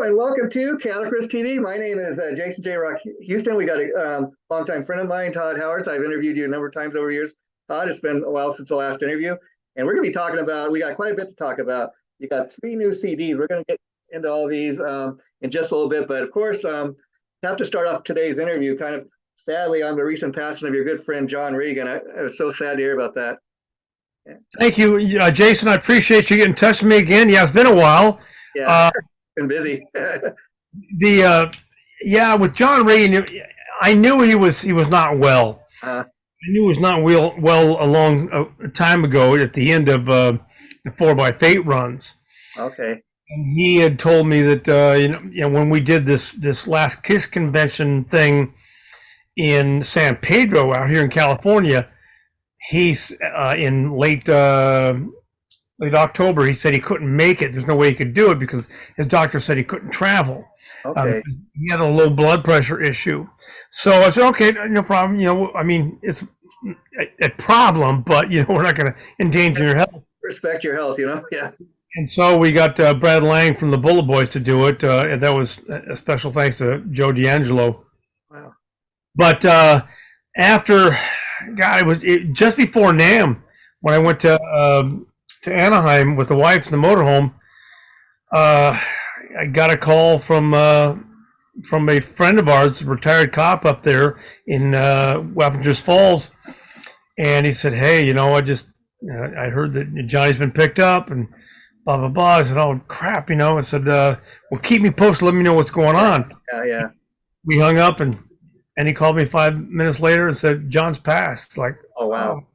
and welcome to Guitarist TV. My name is Jason J. Rock Houston. We got a longtime friend of mine, Tod Howarth. I've interviewed you a number of times over the years. Todd, it's been a while since the last interview, and we're going to be talking about, we got quite a bit to talk about. You got 3 new CDs. We're going to get into all these in just a little bit, but of course, have to start off today's interview kind of sadly on the recent passing of your good friend, John Regan. I was so sad to hear about that. Yeah. Thank you, Jason. I appreciate you getting in touch with me again. Yeah, it's been a while. Yeah, been busy. With John Regan, I knew he was not well. I knew he was not well a long time ago at the end of the 4x8 runs. Okay. And he had told me that when we did this last Kiss convention thing in San Pedro out here in California, he's in late October. He said he couldn't make it. There's no way he could do it because his doctor said he couldn't travel. Okay. He had a low blood pressure issue. So I said, okay, no problem. I mean, it's a problem, but we're not going to endanger your health. Respect your health, Yeah. And so we got Brad Lang from the Bullet Boys to do it. And that was a special thanks to Joe D'Angelo. Wow. But after, God, it was just before NAMM when I went to Anaheim with the wife in the motorhome. I got a call from a friend of ours, a retired cop up there in Wappingers Falls, and he said, "Hey, I heard that Johnny's been picked up and blah blah blah." I said, "Oh crap," I said, "Well, keep me posted. Let me know what's going on." Yeah. We hung up and he called me 5 minutes later and said, "John's passed." Like, oh wow.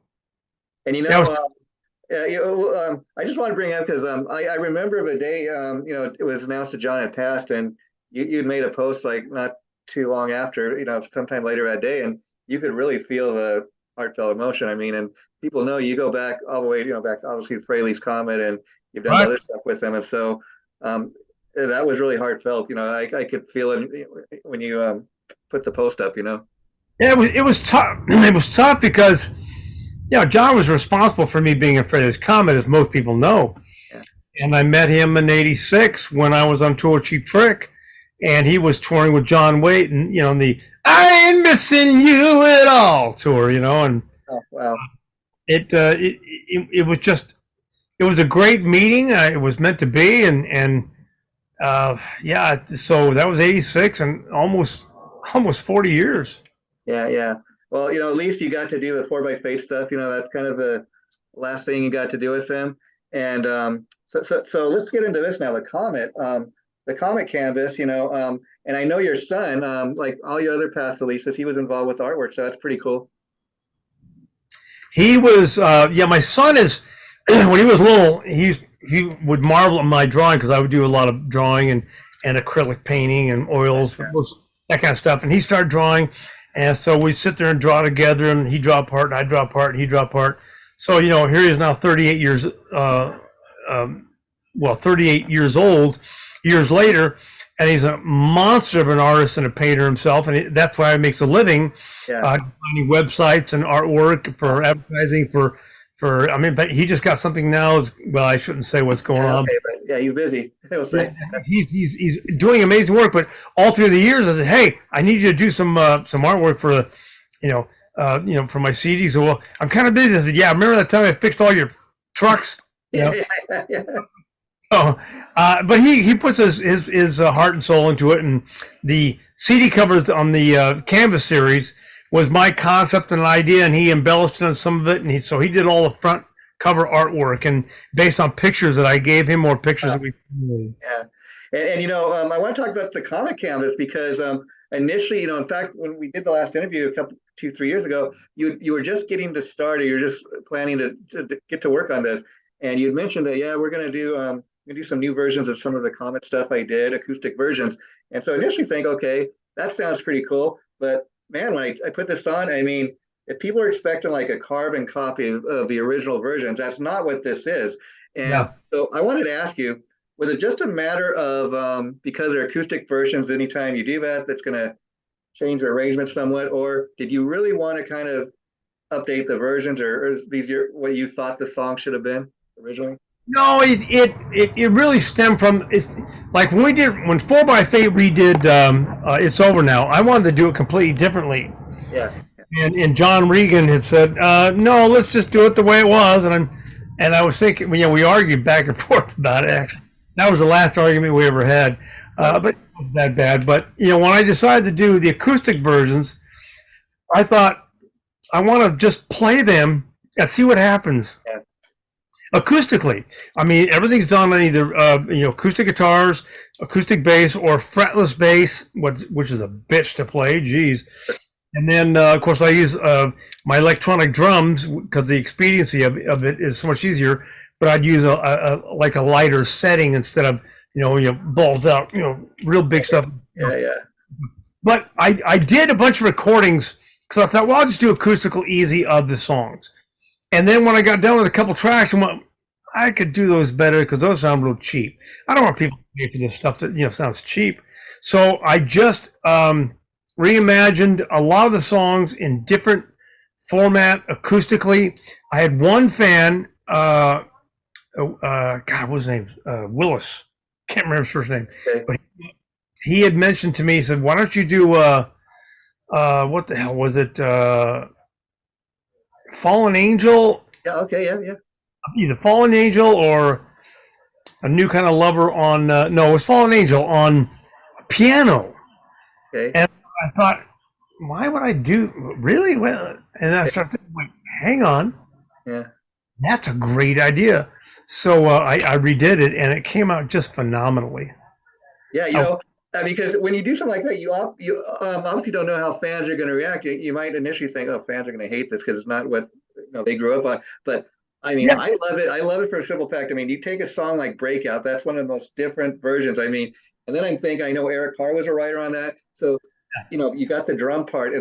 And I just want to bring up because I remember the day it was announced that John had passed, and you made a post like not too long after, sometime later that day, and you could really feel the heartfelt emotion. I mean, and people know you go back all the way, back to obviously Frehley's Comet, and you've done other stuff with them, and so that was really heartfelt. I could feel it when you put the post up. Yeah, it was tough. It was tough because. John was responsible for me being in Frehley's Comet, as most people know. Yeah. And I met him in '86 when I was on tour with Cheap Trick, and he was touring with John Waite, and the "I Ain't Missing You at All" tour, and oh wow, it was a great meeting. It was meant to be, and so that was '86, and almost 40 years. Yeah. Well, at least you got to do the 4x8 stuff. That's kind of the last thing you got to do with them. And so let's get into this now. The Comet Canvas. And I know your son, like all your other past releases, he was involved with artwork. So that's pretty cool. He was, my son is. When he was little, he would marvel at my drawing because I would do a lot of drawing and acrylic painting and oils, that kind of stuff. And he started drawing. And so we sit there and draw together, and he draw part, and I draw part, and he draw part. So, here he is now 38 years, 38 years old, years later, and he's a monster of an artist and a painter himself, and that's why he makes a living, finding websites and artwork for advertising but he just got something now. Well, I shouldn't say what's going on. Okay, but he's busy. He's doing amazing work, but all through the years, I said, "Hey, I need you to do some artwork for, for my CDs." So, well, I'm kind of busy. I said, "Yeah, remember that time I fixed all your trucks?" Yeah. So, but he puts his heart and soul into it, and the CD covers on the Canvas series was my concept and idea, and he embellished on some of it, and so he did all the front cover artwork, and based on pictures that I gave him or pictures that we made. Yeah, and I want to talk about the Comet Canvas because initially, in fact, when we did the last interview 2-3 years ago, you were just getting to start, or you're just planning to get to work on this, and you'd mentioned that we're going to do some new versions of some of the Comet stuff I did, acoustic versions, and so initially think, okay, that sounds pretty cool, but man, when I put this on, I mean, if people are expecting like a carbon copy of the original versions, that's not what this is. And so I wanted to ask you, was it just a matter of, because they're acoustic versions, anytime you do that, that's going to change the arrangement somewhat, or did you really want to kind of update the versions, or is these what you thought the song should have been originally? No, it really stemmed from it's like when 4x Fate redid It's Over Now. I wanted to do it completely differently, Yeah, and John Regan had said no, let's just do it the way it was, and I was thinking, we argued back and forth about it. Actually, that was the last argument we ever had, but it wasn't that bad. But when I decided to do the acoustic versions, I thought I want to just play them and see what happens. yeah, Acoustically, I mean, everything's done on either acoustic guitars, acoustic bass, or fretless bass, which is a bitch to play. Geez. And then, of course, I use my electronic drums because the expediency of it is so much easier. But I'd use a lighter setting instead of balls out, real big stuff. yeah. But I did a bunch of recordings because I thought, well, I'll just do acoustical easy of the songs. And then when I got done with a couple tracks, I went, I could do those better because those sound real cheap. I don't want people to pay for this stuff that sounds cheap. So I just reimagined a lot of the songs in different format acoustically. I had one fan, God, what was his name? Willis. Can't remember his first name. Okay. But he had mentioned to me, he said, why don't you do what the hell was it? Fallen Angel, Yeah, okay, yeah. either Fallen Angel or a New Kind of Lover on no, it was Fallen Angel on piano. Okay. And I thought, why would I do really well? And I started thinking, wait, hang on, Yeah. that's a great idea. So I redid it, and it came out just phenomenally. Yeah, because when you do something like that, you obviously don't know how fans are going to react. You might initially think, "Oh, fans are going to hate this because it's not what they grew up on." But I mean, Yeah. I love it. I love it for a simple fact. I mean, you take a song like "Breakout," that's one of the most different versions. I mean, and then I'm thinking, I know Eric Carr was a writer on that, so you got the drum part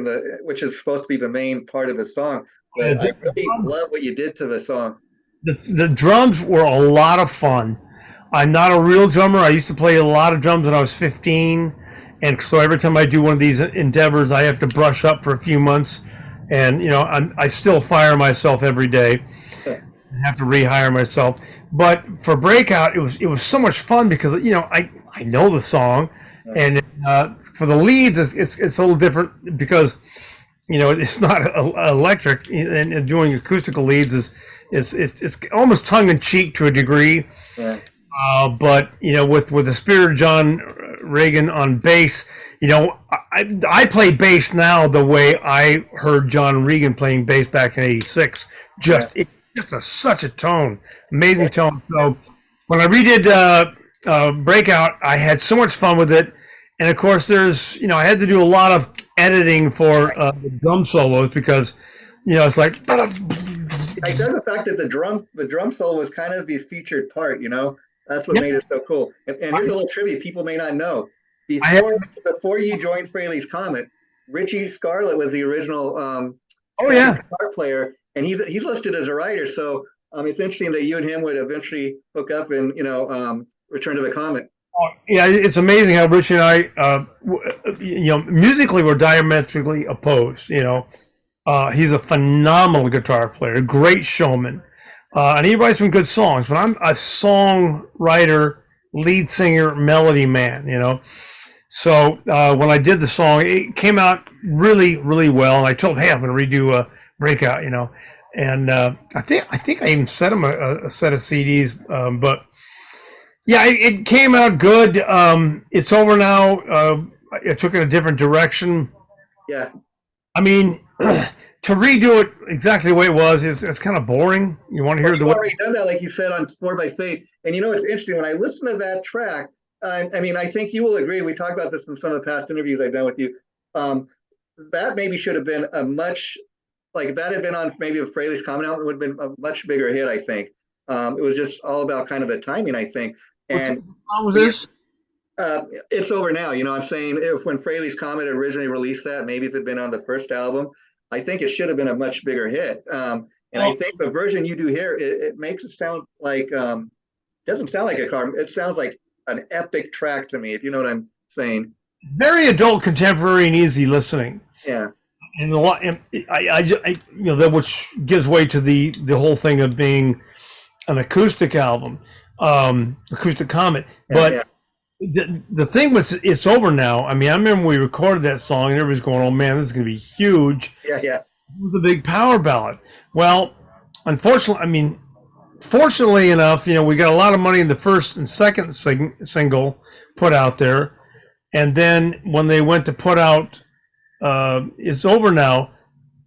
which is supposed to be the main part of the song. But I really love what you did to the song. The drums were a lot of fun. I'm not a real drummer. I used to play a lot of drums when I was 15, and so every time I do one of these endeavors, I have to brush up for a few months, and I still fire myself every day. I have to rehire myself. But for Breakout, it was so much fun because I know the song, and for the leads, it's a little different because it's not electric, and doing acoustical leads is it's almost tongue in cheek to a degree. Yeah. But with the spirit of John Regan on bass, I play bass now the way I heard John Regan playing bass back in '86. Just such a tone, amazing tone. So when I redid Breakout, I had so much fun with it, and of course there's I had to do a lot of editing for the drum solos because it's like. I love the fact that the drum solo was kind of the featured part. That's what made it so cool. And here's a little trivia people may not know. Before you joined Frehley's Comet, Richie Scarlett was the original guitar player, and he's listed as a writer. So it's interesting that you and him would eventually hook up and return to the Comet. Yeah, it's amazing how Richie and I, musically we're diametrically opposed. He's a phenomenal guitar player, a great showman. And he writes some good songs, but I'm a songwriter, lead singer, melody man, So when I did the song, it came out really, really well. And I told him, hey, I'm going to redo a Breakout, And I think I even sent him a set of CDs. But yeah, it came out good. It's over now. It took it a different direction. Yeah. I mean, to redo it exactly the way it was, it's kind of boring. You want to hear the way. You've already done that, like you said, on 4x Fate. And it's interesting. When I listen to that track, I mean, I think you will agree. We talked about this in some of the past interviews I've done with you. That maybe should have been if that had been on maybe a Frehley's Comet album, it would have been a much bigger hit, I think. It was just all about kind of the timing, I think. And how was this? It's Over Now. I'm saying when Frehley's Comet originally released that, maybe if it had been on the first album, I think it should have been a much bigger hit. I think the version you do here, it makes it sound like doesn't sound like a car. It sounds like an epic track to me, if you know what I'm saying. Very adult, contemporary, and easy listening. Yeah. And a lot, that which gives way to the whole thing of being an acoustic album, acoustic Comet. Yeah, But yeah, the thing was, it's over now. I mean, I remember we recorded that song and everybody's going, "Oh man, this is going to be huge." yeah, yeah, It was a big power ballad. Well, unfortunately, I mean, fortunately enough, we got a lot of money in the first and second single put out there, and then when they went to put out "It's Over Now,"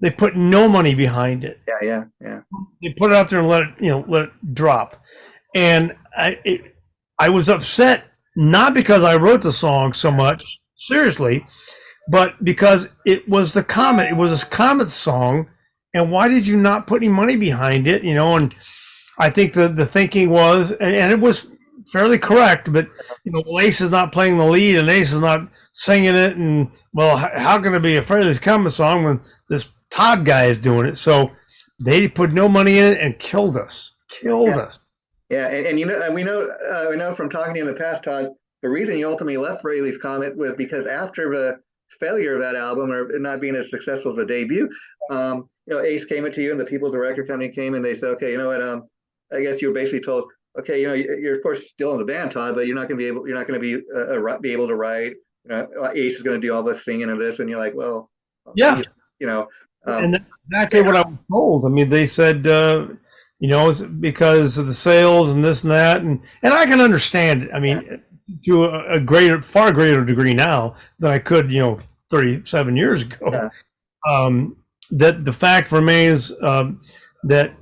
they put no money behind it. yeah, yeah, yeah. They put it out there and let it drop. And I was upset, not because I wrote the song so much, seriously, but because it was the Comet. It was a Comet song, and why did you not put any money behind it? And I think the thinking was, and it was fairly correct, but well, Ace is not playing the lead, and Ace is not singing it, and well, how can it be a Frehley's Comet song when this Tod guy is doing it? So they put no money in it and killed us. Us. Yeah, and we know from talking to you in the past, Tod, the reason you ultimately left Frehley's Comet was because after the failure of that album, or it not being as successful as the debut, Ace came into you and the people at the record company came and they said, okay, you know what, I guess you were basically told, okay, you're of course still in the band, Tod, but you're not going to be able to write. Ace is going to do all this singing and this, and you're like, well, yeah, and that's exactly what I was told. I mean, they said, it's because of the sales and this and that, and I can understand it. I mean, to a far greater degree now than I could, 37 years ago. Yeah. That the fact remains that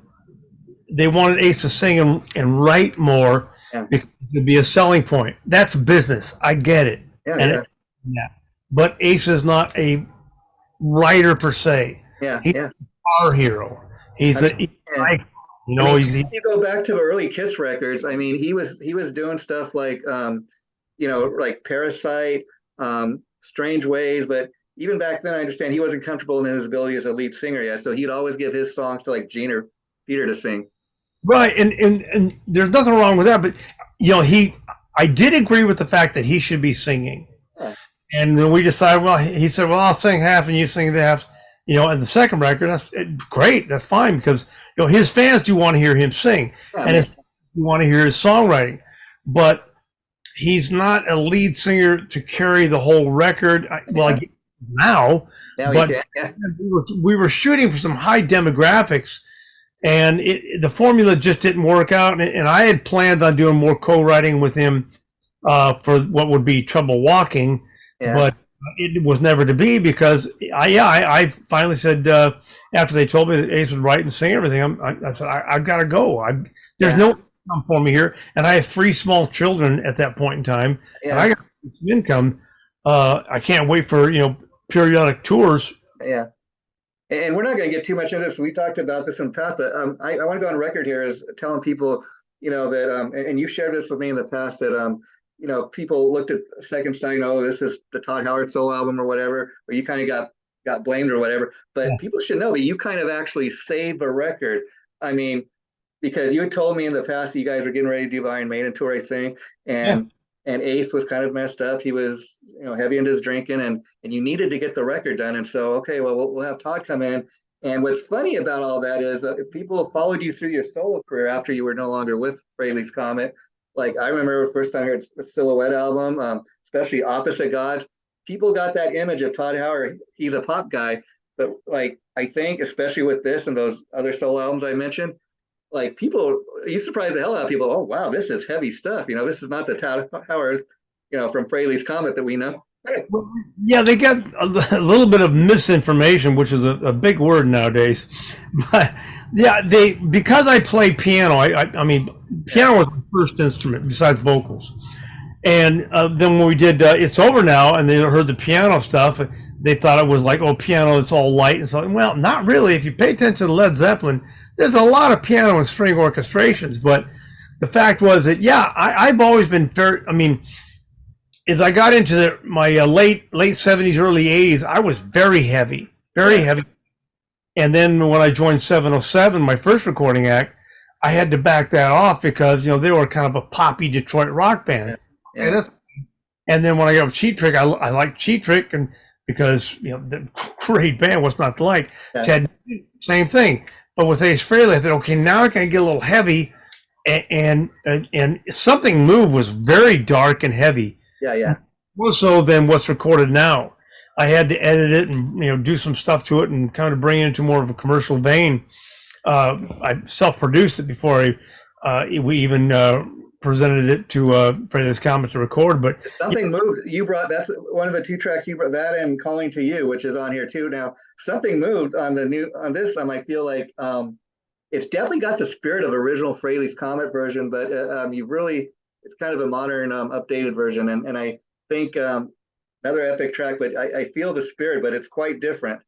they wanted Ace to sing and write more because it'd be a selling point. That's business. I get it. But Ace is not a writer per se. He's a guitar hero. He's you go back to the early Kiss records. I mean, he was doing stuff like like Parasite, Strange Ways, but even back then I understand he wasn't comfortable in his ability as a lead singer yet. So he'd always give his songs to like Gene or Peter to sing. Right, and there's nothing wrong with that, but I did agree with the fact that he should be singing. And then we decided, well, he said, well, I'll sing half and you sing the half. And the second record, that's great. That's fine because his fans do want to hear him sing, and you want to hear his songwriting. But he's not a lead singer to carry the whole record. Well, now but we were shooting for some high demographics, and the formula just didn't work out. And I had planned on doing more co-writing with him for what would be Trouble Walking, but it was never to be because I finally said after they told me that Ace would write and sing everything, I said I got to go. There's no income for me here, and I have 3 small children at that point in time, and I got some income. I can't wait for periodic tours. Yeah, and we're not going to get too much into this. We talked about this in the past, but I want to go on record here as telling people that and you shared this with me in the past that people looked at Second Sight, this is the Tod Howarth solo album or whatever, or you kind of got blamed or whatever. But people should know that you kind of actually saved a record. I mean, because you had told me in the past that you guys were getting ready to do the Iron Maiden tour, I think, and Ace was kind of messed up. He was, heavy into his drinking, and you needed to get the record done. And so, okay, well, we'll have Tod come in. And what's funny about all that is if people followed you through your solo career after you were no longer with Frehley's Comet. Like I remember the first time I heard the Silhouette album, especially Opposite Gods, people got that image of Tod Howarth. He's a pop guy, but like I think, especially with this and those other solo albums I mentioned, like you surprised the hell out of people. Oh wow, this is heavy stuff. This is not the Tod Howarth, from Frehley's Comet that we know. Yeah, they got a little bit of misinformation, which is a big word nowadays. But yeah, because I play piano. I mean, piano was my first instrument besides vocals. And then when we did "It's Over Now," and they heard the piano stuff, they thought it was like, oh, piano, it's all light and so. Well, not really. If you pay attention to Led Zeppelin, there's a lot of piano and string orchestrations. But the fact was that I've always been fair. I mean, as I got into my late 70s, early 80s, I was very heavy. And then when I joined 707, my first recording act, I had to back that off because, they were kind of a poppy Detroit rock band. And then when I got with Cheap Trick, I liked Cheap Trick, and because, the great band, what's not to like? Ted, same thing. But with Ace Frehley, I thought, okay, now I can get a little heavy, and Something Moved was very dark and heavy. Yeah. More so than what's recorded now. I had to edit it and do some stuff to it and kind of bring it into more of a commercial vein. I self-produced it before we even presented it to Frehley's Comet to record. But Something Moved. You brought, that's one of the two tracks you brought, that and Calling to You, which is on here too. Now, Something Moved on this I feel like it's definitely got the spirit of original Frehley's Comet version, but it's kind of a modern updated version, and I think another epic track, but I feel the spirit, but it's quite different.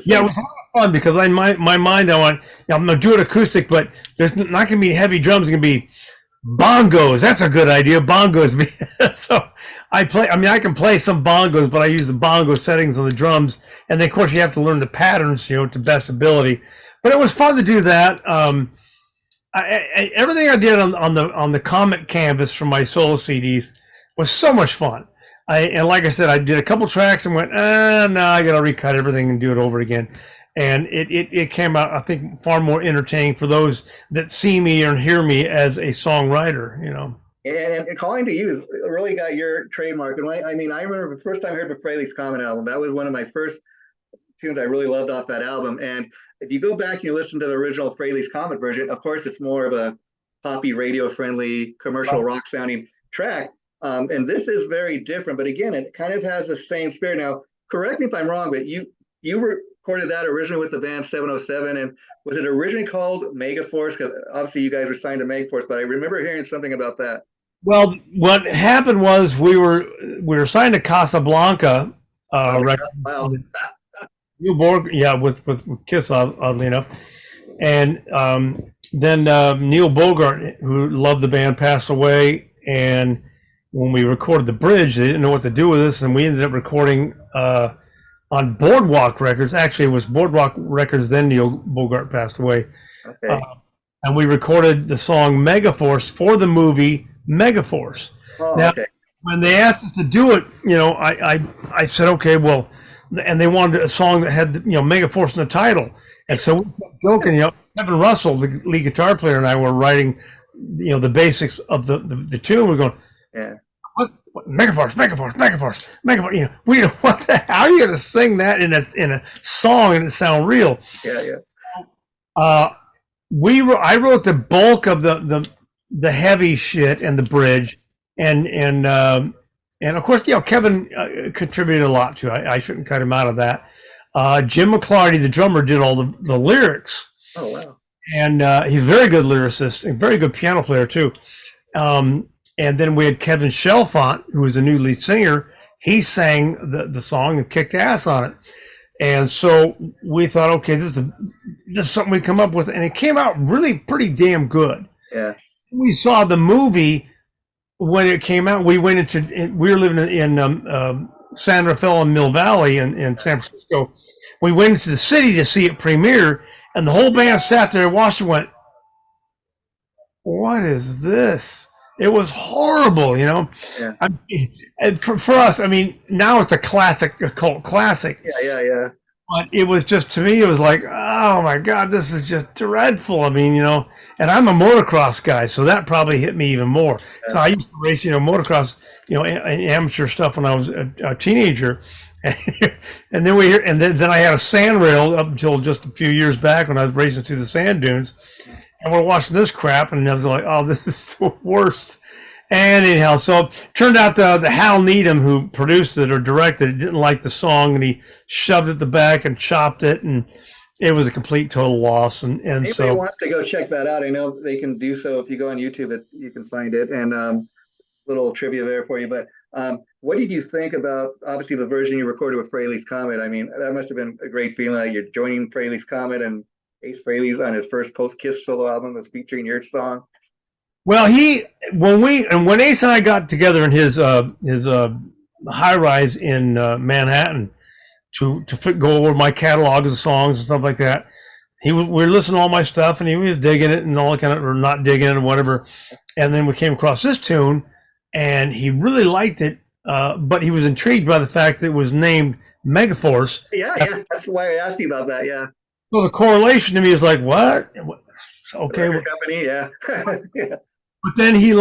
Yeah, it was fun because in my mind I'm gonna do it acoustic, but there's not gonna be heavy drums. It's gonna be bongos. That's a good idea. Bongos. So I can play some bongos, but I use the bongo settings on the drums, and then of course you have to learn the patterns, to best ability. But it was fun to do that. Everything I did on the Comet Canvas for my solo CDs was so much fun. And like I said, I did a couple tracks and went, no, I got to recut everything and do it over again. And it came out, I think, far more entertaining for those that see me or hear me as a songwriter, And Calling to You really got your trademark. And I remember the first time I heard the Frehley's Comet album. That was one of my first tunes I really loved off that album. And if you go back and you listen to the original Frehley's Comet version, of course, it's more of a poppy, radio-friendly, commercial rock-sounding track. And this is very different. But again, it kind of has the same spirit. Now, correct me if I'm wrong, but you recorded that originally with the band 707. And was it originally called Megaforce? Because obviously you guys were signed to Megaforce, but I remember hearing something about that. Well, what happened was we were signed to Casablanca record. Wow. Neil Borg, with Kiss, oddly enough, and then Neil Bogart, who loved the band, passed away. And when we recorded the bridge, they didn't know what to do with us, and we ended up recording on Boardwalk Records. Actually, it was Boardwalk Records. Then Neil Bogart passed away, okay. And we recorded the song Megaforce for the movie Megaforce. Now, okay. When they asked us to do it, I said, okay, well. And they wanted a song that had Megaforce in the title, and so we kept joking. Kevin Russell, the lead guitar player, and I were writing, the basics of the tune. We're going, yeah, what Megaforce. We what the hell? How are you going to sing that in a song and it sound real? Yeah. I wrote the bulk of the heavy shit and the bridge, and of course, Kevin contributed a lot to it. I shouldn't cut him out of that. Jim McClarty, the drummer, did all the lyrics. Oh, wow. And he's a very good lyricist and very good piano player, too. And then we had Kevin Chalfant, who was the new lead singer. He sang the song and kicked ass on it. And so we thought, okay, this is something we come up with. And it came out really pretty damn good. Yeah. We saw the movie. When it came out, we were living in San Rafael and Mill Valley in San Francisco. We went into the city to see it premiere, and the whole band sat there and watched and went, what is this? It was horrible, Yeah. And for us, now it's a cult classic. Yeah. But it was just, to me, it was like, oh my God, this is just dreadful. And I'm a motocross guy, so that probably hit me even more. Yeah. So I used to race, motocross, amateur stuff when I was a teenager. And then I had a sand rail up until just a few years back when I was racing through the sand dunes. And we're watching this crap, and I was like, oh, this is the worst. And anyhow, so it turned out the Hal Needham, who produced it or directed it, didn't like the song, and he shoved it at the back and chopped it, and it was a complete total loss. And anybody so wants to go check that out, I know they can do so. If you go on YouTube, you can find it. And little trivia there for you. But what did you think about, obviously, the version you recorded with Frehley's Comet? That must have been a great feeling. Like you're joining Frehley's Comet, and Ace Frehley's on his first post-Kiss solo album was featuring your song. Well, when Ace and I got together in his high rise in Manhattan to go over my catalog of songs and stuff like that, we were listening to all my stuff, and he was digging it and all kind of, or not digging it or whatever. And then we came across this tune, and he really liked it, but he was intrigued by the fact that it was named Megaforce. Yeah, that's why I asked you about that. Yeah. So the correlation to me is like, what? Okay. Record company, yeah. Yeah. But then he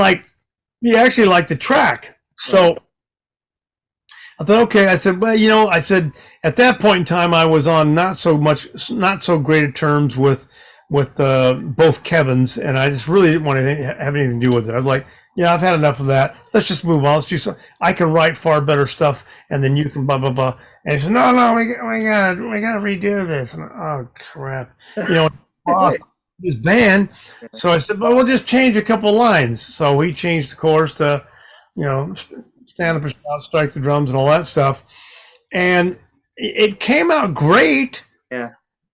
actually liked the track. So I thought, okay, I said, well, I said at that point in time, I was on not so great at terms with both Kevins, and I just really didn't want to have anything to do with it. I was like, yeah, I've had enough of that. Let's just move on. Let's do so. I can write far better stuff, and then you can blah blah blah. And he said, no, we gotta redo this. And, oh crap, his band. So I said, well, we'll just change a couple lines. So he changed the chorus to, stand up and shout, strike the drums, and all that stuff. And it came out great. Yeah.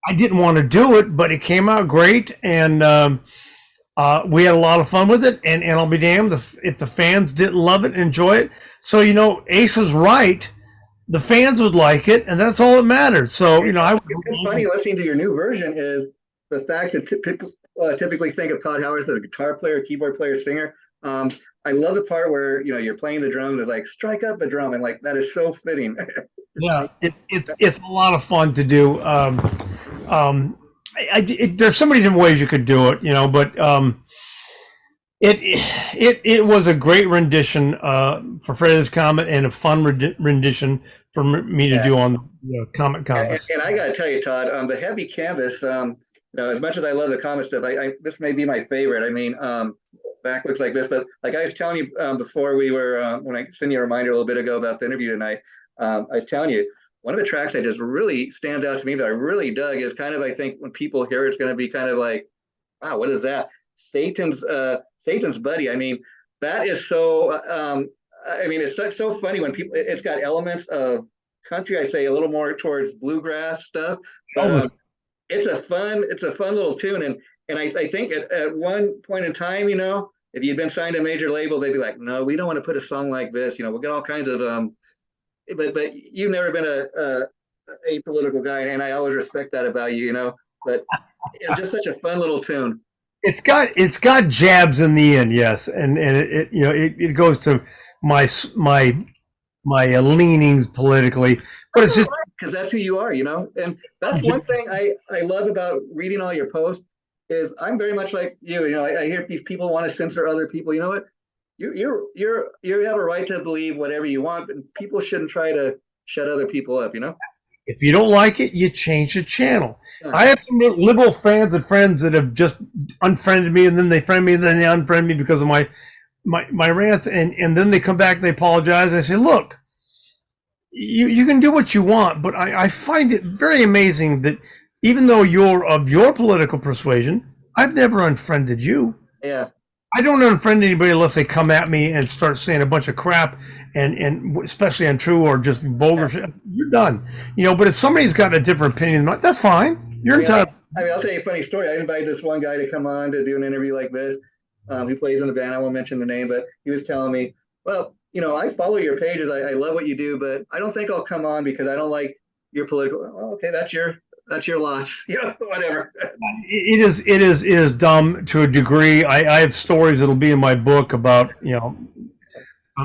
I didn't want to do it, but it came out great, and we had a lot of fun with it. And I'll be damned if the fans didn't love it and enjoy it. So Ace was right. The fans would like it, and that's all that mattered. So it's funny listening to your new version is the fact that people typically think of Tod Howarth as a guitar player, keyboard player, singer. I love the part where you're playing the drums. It's like strike up the drum, and like that is so fitting. Yeah, it's a lot of fun to do. There's so many different ways you could do it, but it was a great rendition for Frehley's Comet, and a fun rendition for me to do on Comet Canvas. And I got to tell you, Todd, the heavy canvas. As much as I love the Comet stuff, this may be my favorite. I mean, back looks like this, but like I was telling you before we were when I sent you a reminder a little bit ago about the interview tonight. I was telling you, one of the tracks that just really stands out to me that I really dug is kind of, I think when people hear it's going to be kind of like, wow, what is that? Satan's Buddy. I mean, that is so, it's so funny when people, it's got elements of country, I say a little more towards bluegrass stuff, but it's a fun little tune. And I think at one point in time, if you'd been signed to a major label, they'd be like, no, we don't want to put a song like this. We'll get all kinds of, but you've never been a apolitical guy, and I always respect that about you, but it's just such a fun little tune. It's got jabs in the end, yes. And it goes to my leanings politically, but it's just because that's who you are, and that's one thing I love about reading all your posts is I'm very much like you. I hear these people want to censor other people. You know what? You have a right to believe whatever you want, but people shouldn't try to shut other people up. If you don't like it, you change the channel. Yeah. I have some liberal fans and friends that have just unfriended me, and then they friend me, and then they unfriend me because of my rant, and then they come back and they apologize. And I say, look, you can do what you want, but I find it very amazing that even though you're of your political persuasion, I've never unfriended you. Yeah. I don't unfriend anybody unless they come at me and start saying a bunch of crap, and especially untrue or just vulgar shit. You're done. But if somebody's got a different opinion, that's fine. You're entitled. I'll tell you a funny story. I invited this one guy to come on to do an interview like this. He plays in the band. I won't mention the name, but he was telling me, well, I follow your pages. I love what you do, but I don't think I'll come on because I don't like your political. Well, okay, that's your loss. Whatever. It is dumb to a degree. I have stories that'll be in my book about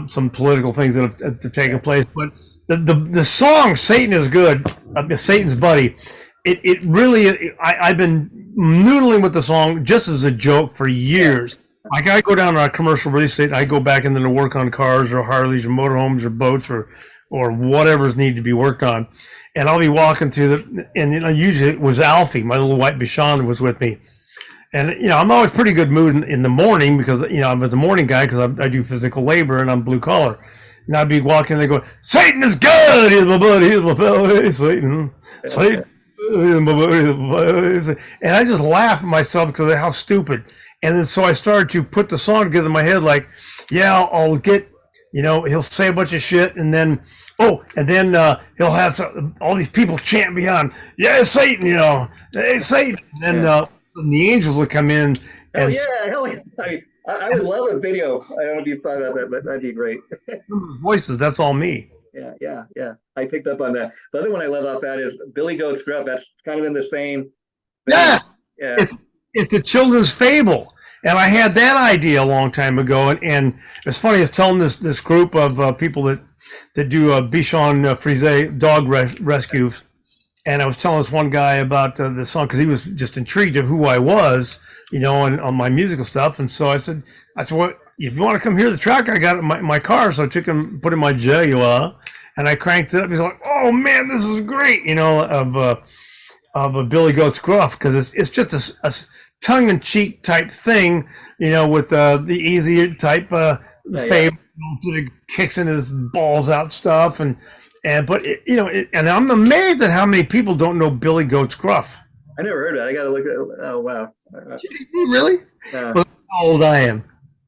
some political things that have taken place. But the song "Satan is Good," Satan's Buddy. It really. I've been noodling with the song just as a joke for years. Like I go down to a commercial real estate, I go back and then to work on cars or Harleys or motorhomes or boats or whatever's needed to be worked on. And I'll be walking through and usually it was Alfie, my little white Bichon, was with me. And I'm always pretty good mood in the morning because I'm the morning guy because I do physical labor and I'm blue collar. And I'd be walking and they go, Satan is good, he's my buddy, he's my pal, Satan, Satan, he's my buddy. And I just laugh at myself because of how stupid. And then so I started to put the song together in my head like, yeah, I'll get, he'll say a bunch of shit and then he'll have all these people chant behind, yeah, Satan, hey, Satan. And then the angels will come in. And hell yeah. I would love a video. I don't know if you thought about that, but that'd be great. Voices, that's all me. Yeah. I picked up on that. The other one I love off that is Billy Goat's Grub. That's kind of in the same. Yeah. It's a children's fable. And I had that idea a long time ago. And it's funny, I was telling this group of people that do Bichon Frise dog rescues. and I was telling this one guy about the song because he was just intrigued of who I was, you know, and on my musical stuff. And so I said, well, if you want to come hear the track, I got it in my car. So I took him, put it in my Jaguar, and I cranked it up. He's like, "Oh man, this is great!" You know, of a Billy Goat's Gruff, because it's just a tongue-in-cheek type thing, you know, with the easier type fave sort of kicks in his balls out stuff, but you know, and I'm amazed at how many people don't know Billy Goat's Gruff. I never heard that. I got to look at it. Oh wow! Really? Well, how old I am.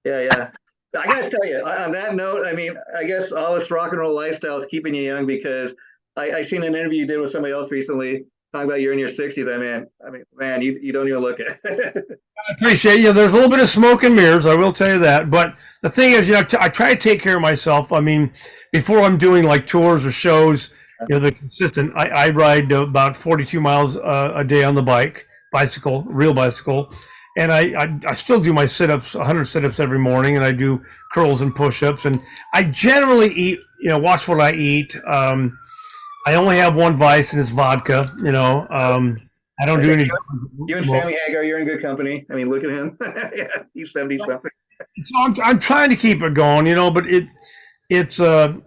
Yeah. I got to tell you, on that note, I mean, I guess all this rock and roll lifestyle is keeping you young, because I seen an interview you did with somebody else recently talking about you're in your 60s. I mean, man, you don't even look it. I appreciate you. There's a little bit of smoke and mirrors, I will tell you that. But the thing is, you know, I try to take care of myself. I mean, before I'm doing like tours or shows, you know, they're consistent. I ride about 42 miles a day on the bicycle, real bicycle. And I still do my sit-ups, 100 sit-ups every morning, and I do curls and push-ups. And I generally eat, you know, watch what I eat. I only have one vice, and it's vodka. You know, I don't do any. You and Sammy Hagar, you're in good company. I mean, look at him. Yeah, he's 70-something. So I'm trying to keep it going, you know, but it's a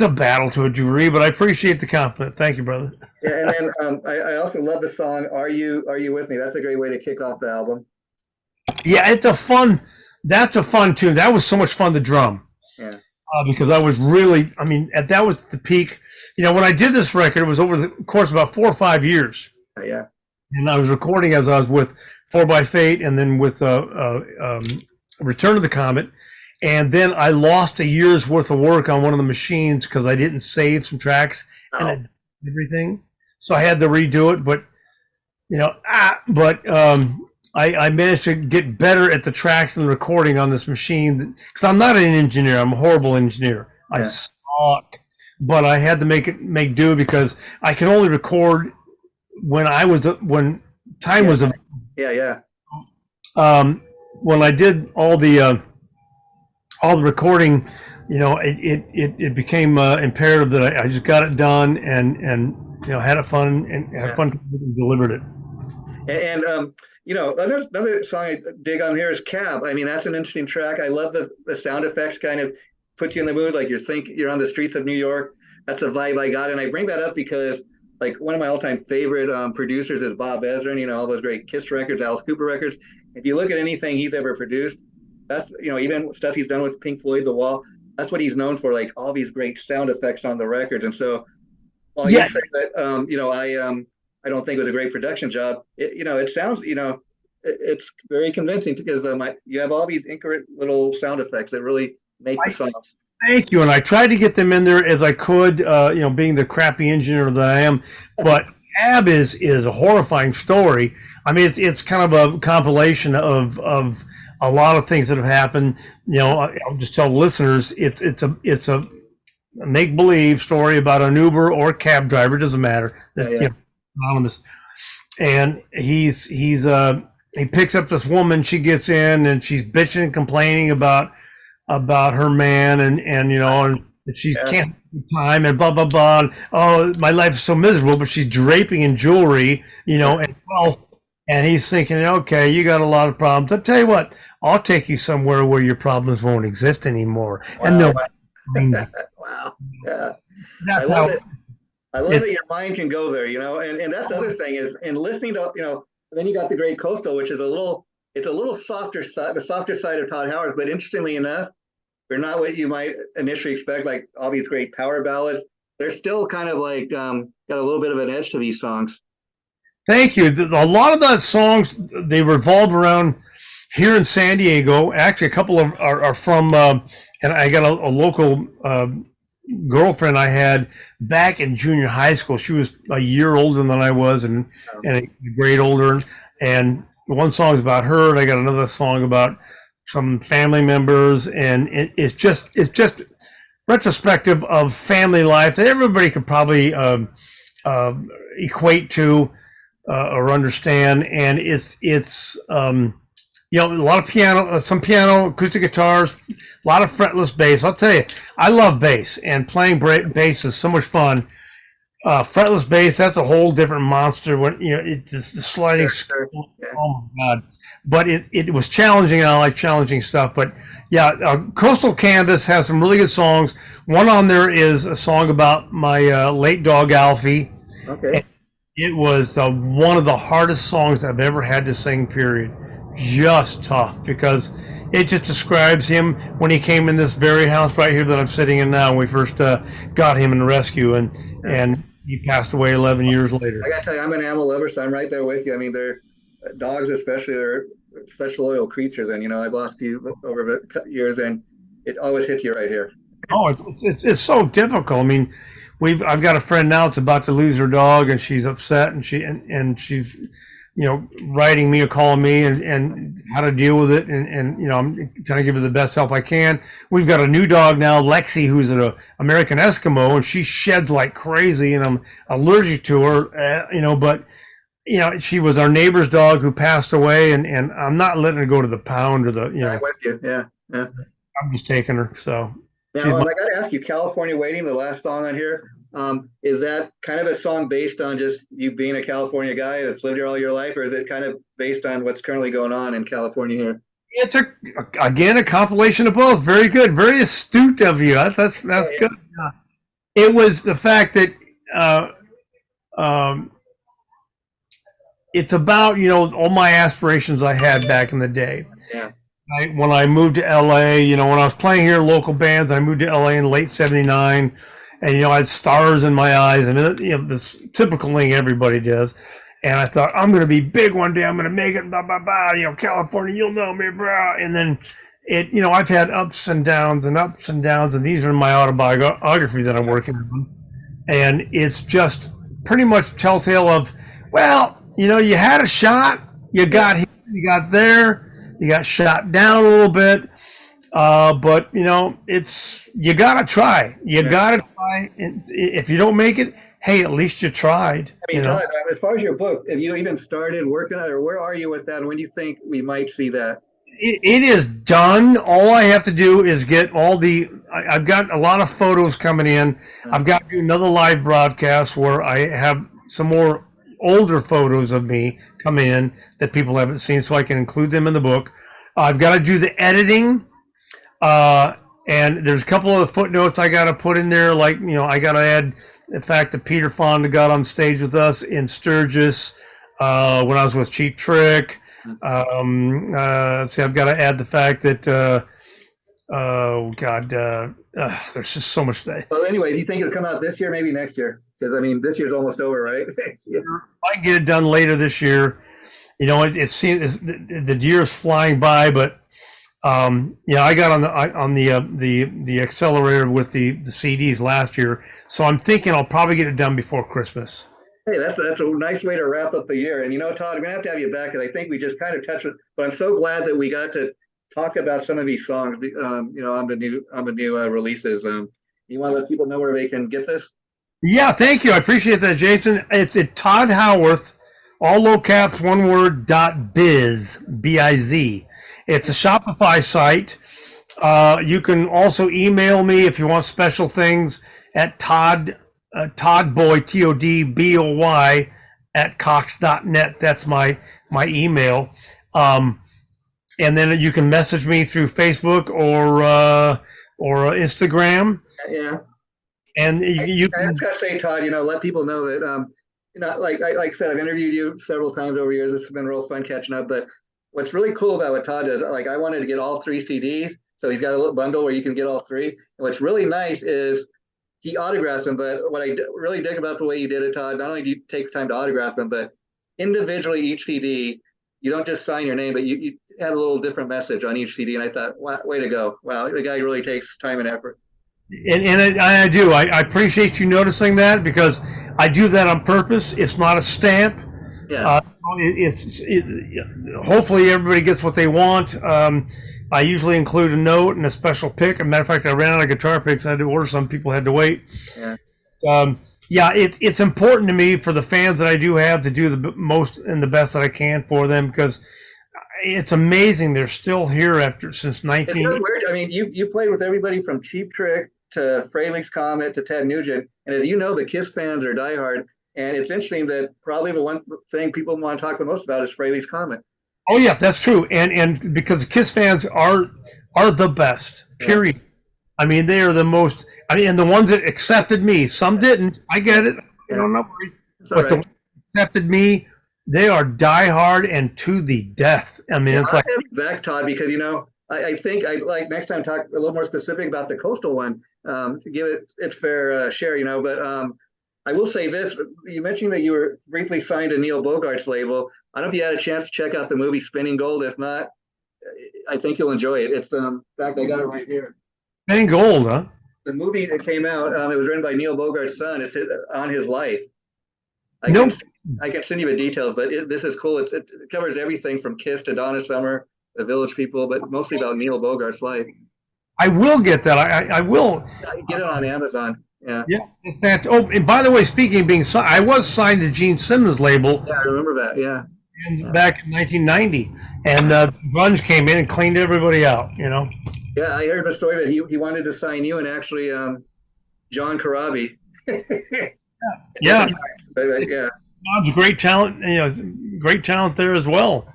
battle to a degree. But I appreciate the compliment. Thank you, brother. Yeah, and then I also love the song "Are You With Me?" That's a great way to kick off the album. Yeah, that's a fun tune. That was so much fun to drum. Yeah. Because I was really, I mean, that was the peak. You know, when I did this record, it was over the course of about 4 or 5 years. Yeah. And I was recording as I was with 4x Fate, and then with Return of the Comet. And then I lost a year's worth of work on one of the machines because I didn't save some tracks and everything. So I had to redo it. But, you know, I managed to get better at the tracks and the recording on this machine because I'm not an engineer. I'm a horrible engineer. Yeah. I suck. But I had to make do because I can only record when time was. Yeah. When I did all the recording, you know, it became imperative that I just got it done and you know, had it fun and had fun and delivered it. And you know, another song I dig on here is Cab. I mean, that's an interesting track. I love the sound effects, kind of puts you in the mood, like you're on the streets of New York. That's a vibe I got. And I bring that up because, like, one of my all-time favorite producers is Bob Ezrin, you know, all those great Kiss records, Alice Cooper records. If you look at anything he's ever produced, that's, you know, even stuff he's done with Pink Floyd, The Wall, that's what he's known for, like all these great sound effects on the records. And so while you say that, you know, I don't think it was a great production job, you know, it sounds, you know, it's very convincing because you have all these intricate little sound effects that really make the songs. Thank you, and I tried to get them in there as I could, you know, being the crappy engineer that I am. But Cab is a horrifying story. I mean, it's kind of a compilation of a lot of things that have happened. You know, I'll just tell listeners, it's a make believe story about an Uber or cab driver. It doesn't matter. You know, anonymous, and he picks up this woman. She gets in and she's bitching and complaining about her man and you know, and she can't have time and blah blah blah. And, oh, my life is so miserable. But she's draping in jewelry, you know, and wealth. And he's thinking, okay, you got a lot of problems. I'll tell you what, I'll take you somewhere where your problems won't exist anymore. Wow. And no, wow, yeah, that's how. I love that your mind can go there, you know, and that's the other thing is, and listening to, you know, then you got the Great Coastal, which is a little softer side, the softer side of Tod Howarth, but interestingly enough, they're not what you might initially expect, like all these great power ballads. They're still kind of like got a little bit of an edge to these songs. Thank you. A lot of the songs, they revolve around here in San Diego. Actually, a couple of are from, and I got a local girlfriend I had back in junior high school. She was a year older than I was, and a grade older. And one song is about her, and I got another song about some family members, and it's just retrospective of family life that everybody could probably equate to or understand. And it's you know, a lot of piano, some piano, acoustic guitars, a lot of fretless bass. I'll tell you, I love bass, and playing bass is so much fun. Fretless bass, that's a whole different monster. When it's the sliding. Sure. Yeah. Oh my god! But it was challenging, and I like challenging stuff. But yeah, Coastal Canvas has some really good songs. One on there is a song about my late dog Alfie. Okay. It was one of the hardest songs I've ever had to sing. Period. Just tough because it just describes him when he came in this very house right here that I'm sitting in now. When we first got him in the rescue, and he passed away 11 years later. I gotta tell you, I'm an animal lover, so I'm right there with you. I mean, they're dogs, especially, they're such loyal creatures, and I've lost you over the years, and it always hits you right here. Oh, it's so difficult. I mean, I've got a friend now that's about to lose her dog, and she's upset, and she's writing me or calling me and how to deal with it, and I'm trying to give her the best help I can. We've got a new dog now, Lexi, who's an American Eskimo, and she sheds like crazy, and I'm allergic to her, but she was our neighbor's dog who passed away, and I'm not letting her go to the pound or I'm with you. Yeah. I'm just taking her. So now, I got to ask you, California Waiting, the last song on here, is that kind of a song based on just you being a California guy that's lived here all your life, or is it kind of based on what's currently going on in California here? It's again a compilation of both. Very good, very astute of you. That's good. It was the fact that it's about all my aspirations I had back in the day. Yeah. When I moved to LA, when I was playing here local bands, I moved to LA in late '79, and I had stars in my eyes, and this typical thing everybody does. And I thought, I'm going to be big one day. I'm going to make it, blah blah blah. California, you'll know me, bro. And then I've had ups and downs, and these are my autobiography that I'm working on, and it's just pretty much telltale of, well, you had a shot, you got here, you got there. You got shot down a little bit, but you gotta try. You gotta try, and if you don't make it, hey, at least you tried. I mean, Todd, as far as your book, have you even started working on it, or where are you with that? And when do you think we might see that? It is done. All I have to do is get I've got a lot of photos coming in. I've got to do another live broadcast where I have some more older photos of me come in that people haven't seen, so I can include them in the book. I've got to do the editing, and there's a couple of footnotes I got to put in there, like I got to add the fact that Peter Fonda got on stage with us in Sturgis when I was with Cheap Trick. See, I've got to add the fact that there's just so much. Well, anyway, do you think it'll come out this year, maybe next year? Because this year's almost over, right? Yeah. I can get it done later this year. The year's flying by, but I got on the accelerator with the CDs last year, so I'm thinking I'll probably get it done before Christmas. Hey, that's a nice way to wrap up the year. And Todd, I'm gonna have to have you back, because I think we just kind of touched it, but I'm so glad that we got to talk about some of these songs, on the new releases. You want to let people know where they can get this? Yeah, thank you. I appreciate that, Jason. It's at Tod Howarth, all low caps, one word, .biz, B-I-Z. It's a Shopify site. You can also email me if you want special things at Todboy, Todboy, at cox.net. That's my email. And then you can message me through Facebook or Instagram. Yeah. And you I just gotta say, Todd, let people know that like I said, I've interviewed you several times over years. This has been real fun catching up. But what's really cool about what Todd does, like, I wanted to get all 3 CDs, so he's got a little bundle where you can get all 3. And what's really nice is he autographs them. But what I really dig about the way you did it, Todd, not only do you take time to autograph them, but individually each CD, you don't just sign your name, but you had a little different message on each CD. And I thought, wow, way to go! Wow, the guy really takes time and effort. And I do. I appreciate you noticing that, because I do that on purpose. It's not a stamp. Yeah. Hopefully everybody gets what they want. I usually include a note and a special pick. As a matter of fact, I ran out of guitar picks. I had to order some. People had to wait. Yeah. It's important to me, for the fans that I do have, to do the most and the best that I can for them, because it's amazing they're still here since 19. It's weird. I mean, you played with everybody from Cheap Trick to Frehley's Comet to Ted Nugent. And as you know, the Kiss fans are diehard. And it's interesting that probably the one thing people want to talk the most about is Frehley's Comet. Oh yeah, that's true. And because Kiss fans are the best. Period. Yeah. I mean, they are the most. I mean, and the ones that accepted me, some didn't. I get it. I don't know. But the ones that accepted me, they are diehard and to the death. I mean, it's like back, Todd, because I think I'd like next time talk a little more specific about the coastal one to give it its fair share, but I will say this. You mentioned that you were briefly signed to Neil Bogart's label. I don't know if you had a chance to check out the movie Spinning Gold. If not, I think you'll enjoy it. It's in fact, I got it right here. Spinning Gold, huh? The movie that came out, it was written by Neil Bogart's son. It's on his life. I can send you the details, but this is cool. It covers everything from Kiss to Donna Summer, the Village People, but mostly about Neil Bogart's life. I will get that. I will. Get it on Amazon. Yeah. Yeah. Oh, and by the way, speaking of being signed, I was signed to Gene Simmons' label. Yeah, I remember that. Yeah. Back in 1990, and grunge came in and cleaned everybody out. Yeah, I heard the story that he wanted to sign you and actually John Corabi. Yeah. Yeah. John's great talent. Great talent there as well.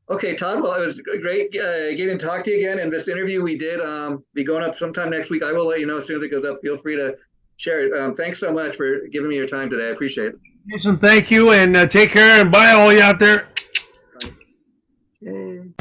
Okay, Todd. Well, it was great getting to talk to you again. And this interview we did be going up sometime next week. I will let you know as soon as it goes up. Feel free to share it. Thanks so much for giving me your time today. I appreciate it. Jason, thank you, and take care, and bye all you out there. Yay.